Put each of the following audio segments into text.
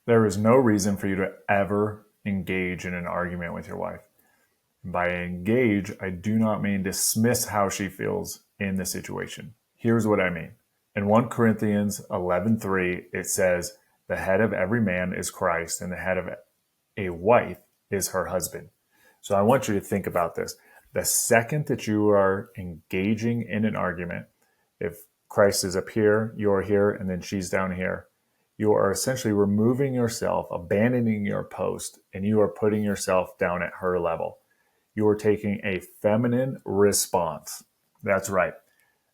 There is no reason for you to ever engage in an argument with your wife. By engage, I do not mean dismiss how she feels in the situation. Here's what I mean. In 1 Corinthians 11:3, it says, the head of every man is Christ, and the head of a wife is her husband. So I want you to think about this. The second that you are engaging in an argument, if Christ is up here, you're here, and then she's down here, you are essentially removing yourself, abandoning your post, and you are putting yourself down at her level. You are taking a feminine response. That's right.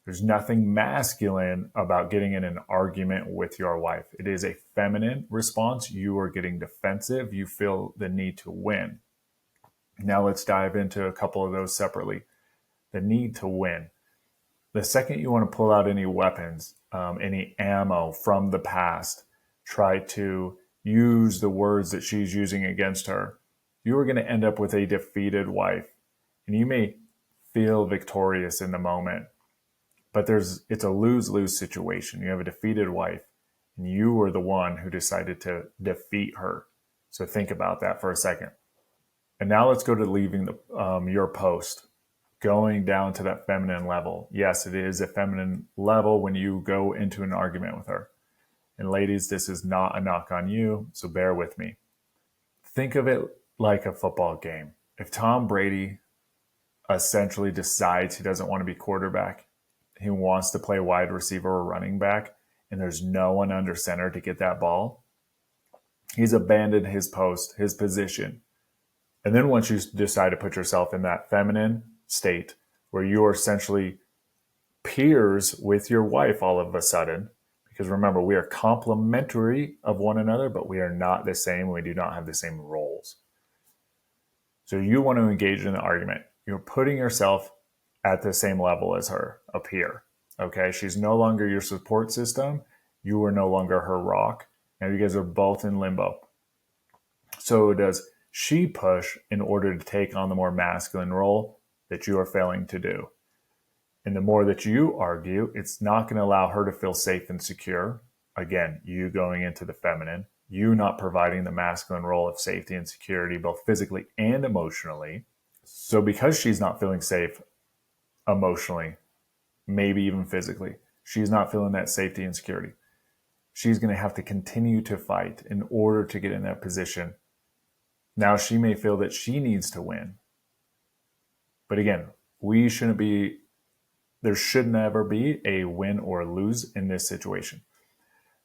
There's nothing masculine about getting in an argument with your wife. It is a feminine response. You are getting defensive. You feel the need to win. Now let's dive into a couple of those separately. The need to win. The second you want to pull out any weapons, any ammo from the past, try to use the words that she's using against her, you are going to end up with a defeated wife. And you may feel victorious in the moment, but it's a lose-lose situation. You have a defeated wife, and you are the one who decided to defeat her. So think about that for a second. And now let's go to leaving your post, going down to that feminine level. Yes, it is a feminine level when you go into an argument with her. And ladies, this is not a knock on you, so bear with me. Think of it like a football game. If Tom Brady essentially decides he doesn't want to be quarterback, he wants to play wide receiver or running back, and there's no one under center to get that ball, he's abandoned his post, his position. And then once you decide to put yourself in that feminine state where you are essentially peers with your wife all of a sudden, because remember, we are complementary of one another, but we are not the same. We do not have the same roles. So you want to engage in the argument. You're putting yourself at the same level as her, a peer. Okay, she's no longer your support system. You are no longer her rock. Now you guys are both in limbo. So does she push in order to take on the more masculine role that you are failing to do? And the more that you argue, it's not going to allow her to feel safe and secure. Again, you going into the feminine, you not providing the masculine role of safety and security, both physically and emotionally. So because she's not feeling safe emotionally, maybe even physically, she's not feeling that safety and security. She's going to have to continue to fight in order to get in that position. Now she may feel that she needs to win. But again, there should never be a win or lose in this situation.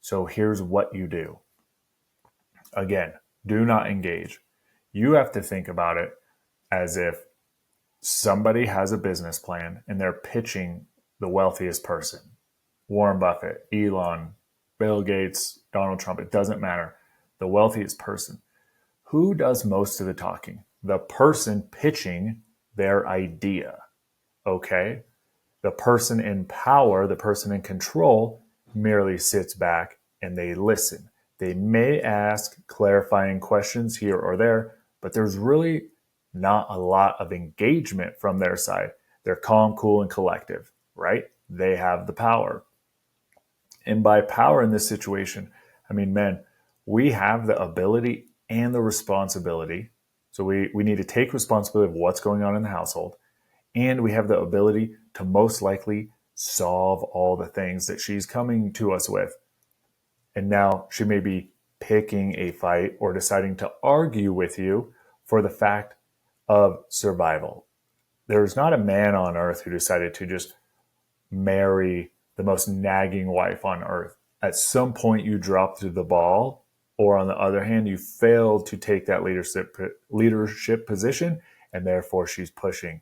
So here's what you do. Again, do not engage. You have to think about it as if somebody has a business plan and they're pitching the wealthiest person. Warren Buffett, Elon, Bill Gates, Donald Trump, it doesn't matter. The wealthiest person. Who does most of the talking? The person pitching their idea. Okay? The person in power, the person in control, merely sits back and they listen. They may ask clarifying questions here or there, but there's really not a lot of engagement from their side. They're calm, cool, and collective, right? They have the power. And by power in this situation, I mean, men, we have the ability and the responsibility. So we need to take responsibility of what's going on in the household. And we have the ability to most likely solve all the things that she's coming to us with. And now she may be picking a fight or deciding to argue with you for the fact of survival. There's not a man on earth who decided to just marry the most nagging wife on earth. At some point you dropped the ball, or on the other hand, you failed to take that leadership position, and therefore she's pushing.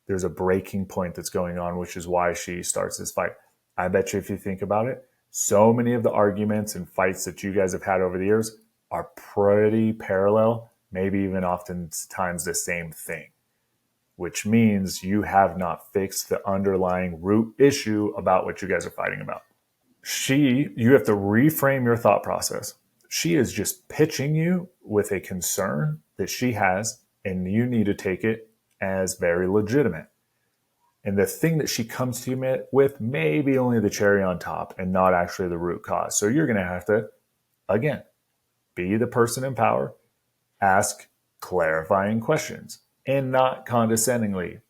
There's a breaking point that's going on, which is why she starts this fight. I bet you if you think about it, so many of the arguments and fights that you guys have had over the years are pretty parallel, maybe even oftentimes the same thing, which means you have not fixed the underlying root issue about what you guys are fighting about. You have to reframe your thought process. She is just pitching you with a concern that she has, and you need to take it as very legitimate. And the thing that she comes to you with may be only the cherry on top and not actually the root cause. So you're going to have to Again, be the person in power, ask clarifying questions, and not condescendingly.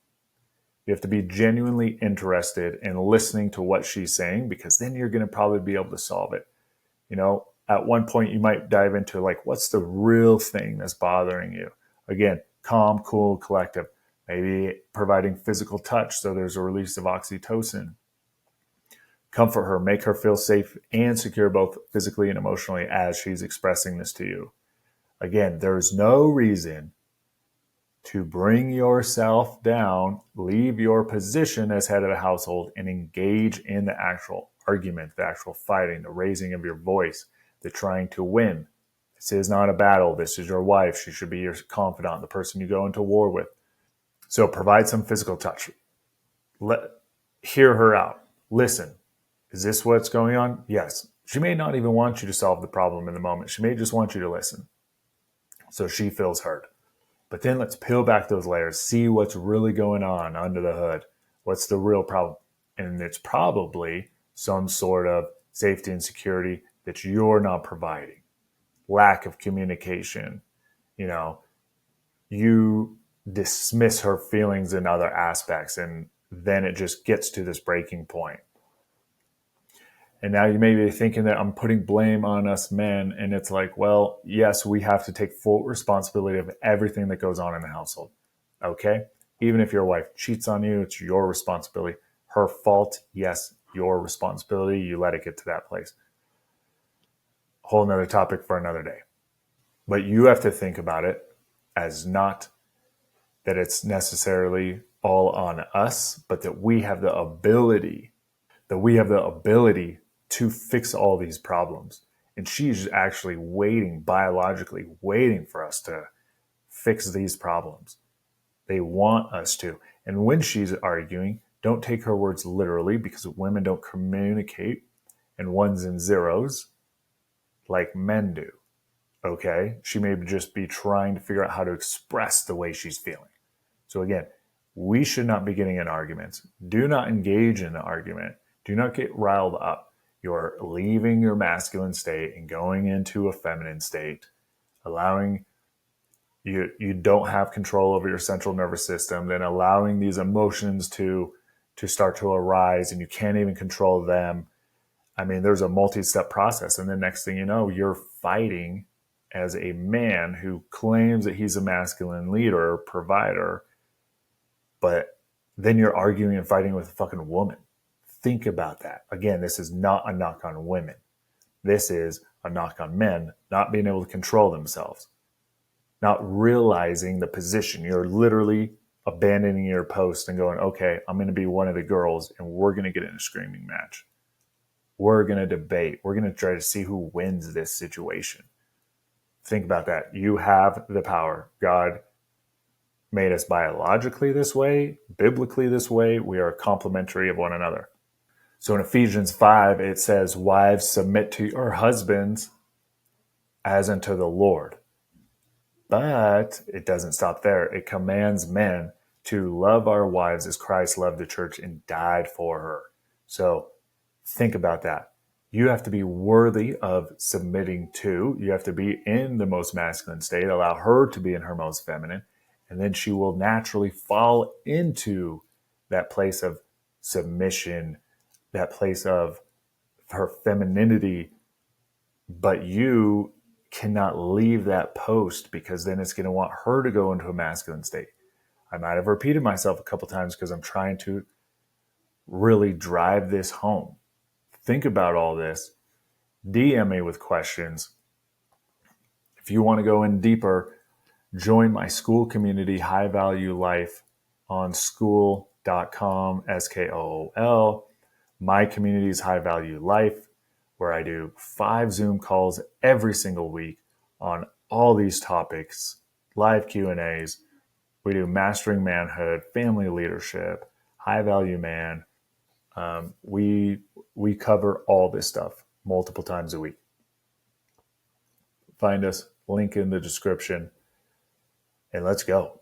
You have to be genuinely interested in listening to what she's saying, because then you're going to probably be able to solve it. At one point you might dive into like, what's the real thing that's bothering you? Again, calm, cool, collective. Maybe providing physical touch so there's a release of oxytocin. Comfort her, make her feel safe and secure both physically and emotionally as she's expressing this to you. Again, there's no reason to bring yourself down, leave your position as head of the household, and engage in the actual argument, the actual fighting, the raising of your voice, the trying to win. This is not a battle. This is your wife. She should be your confidant, the person you go into war with. So provide some physical touch. Hear her out. Listen. Is this what's going on? Yes. She may not even want you to solve the problem in the moment. She may just want you to listen, so she feels heard. But then let's peel back those layers, see what's really going on under the hood. What's the real problem? And it's probably some sort of safety and security that you're not providing. Lack of communication. You dismiss her feelings in other aspects, and then it just gets to this breaking point. And now you may be thinking that I'm putting blame on us men. And it's like, well, yes, we have to take full responsibility of everything that goes on in the household. Okay? Even if your wife cheats on you, it's your responsibility. Her fault, yes, your responsibility. You let it get to that place. Whole nother topic for another day. But you have to think about it as not that it's necessarily all on us, but that we have the ability to fix all these problems. And she's actually biologically waiting for us to fix these problems. They want us to. And when she's arguing, don't take her words literally, because women don't communicate in ones and zeros like men do. Okay? She may just be trying to figure out how to express the way she's feeling. So again, we should not be getting in arguments. Do not engage in an argument. Do not get riled up. You're leaving your masculine state and going into a feminine state, allowing you don't have control over your central nervous system, then allowing these emotions to start to arise, and you can't even control them. I mean, there's a multi-step process. And then next thing you know, you're fighting as a man who claims that he's a masculine leader, provider, but then you're arguing and fighting with a fucking woman. Think about that. Again, this is not a knock on women. This is a knock on men not being able to control themselves, not realizing the position. You're literally abandoning your post and going, okay, I'm going to be one of the girls and we're going to get in a screaming match. We're going to debate. We're going to try to see who wins this situation. Think about that. You have the power. God made us biologically this way, biblically this way. We are complementary of one another. So in Ephesians 5, it says, wives, submit to your husbands as unto the Lord. But it doesn't stop there. It commands men to love our wives as Christ loved the church and died for her. So think about that. You have to be worthy of submitting to. You have to be in the most masculine state. Allow her to be in her most feminine. And then she will naturally fall into that place of submission, that place of her femininity. But you cannot leave that post, because then it's going to want her to go into a masculine state. I might have repeated myself a couple times because I'm trying to really drive this home. Think about all this. DM me with questions. If you want to go in deeper, join my school community, High Value Life, on school.com, SKOOL. My community is High Value Life, where I do 5 Zoom calls every single week on all these topics, live Q&As. We do mastering manhood, family leadership, high value man. We cover all this stuff multiple times a week. Find us, link in the description, and let's go.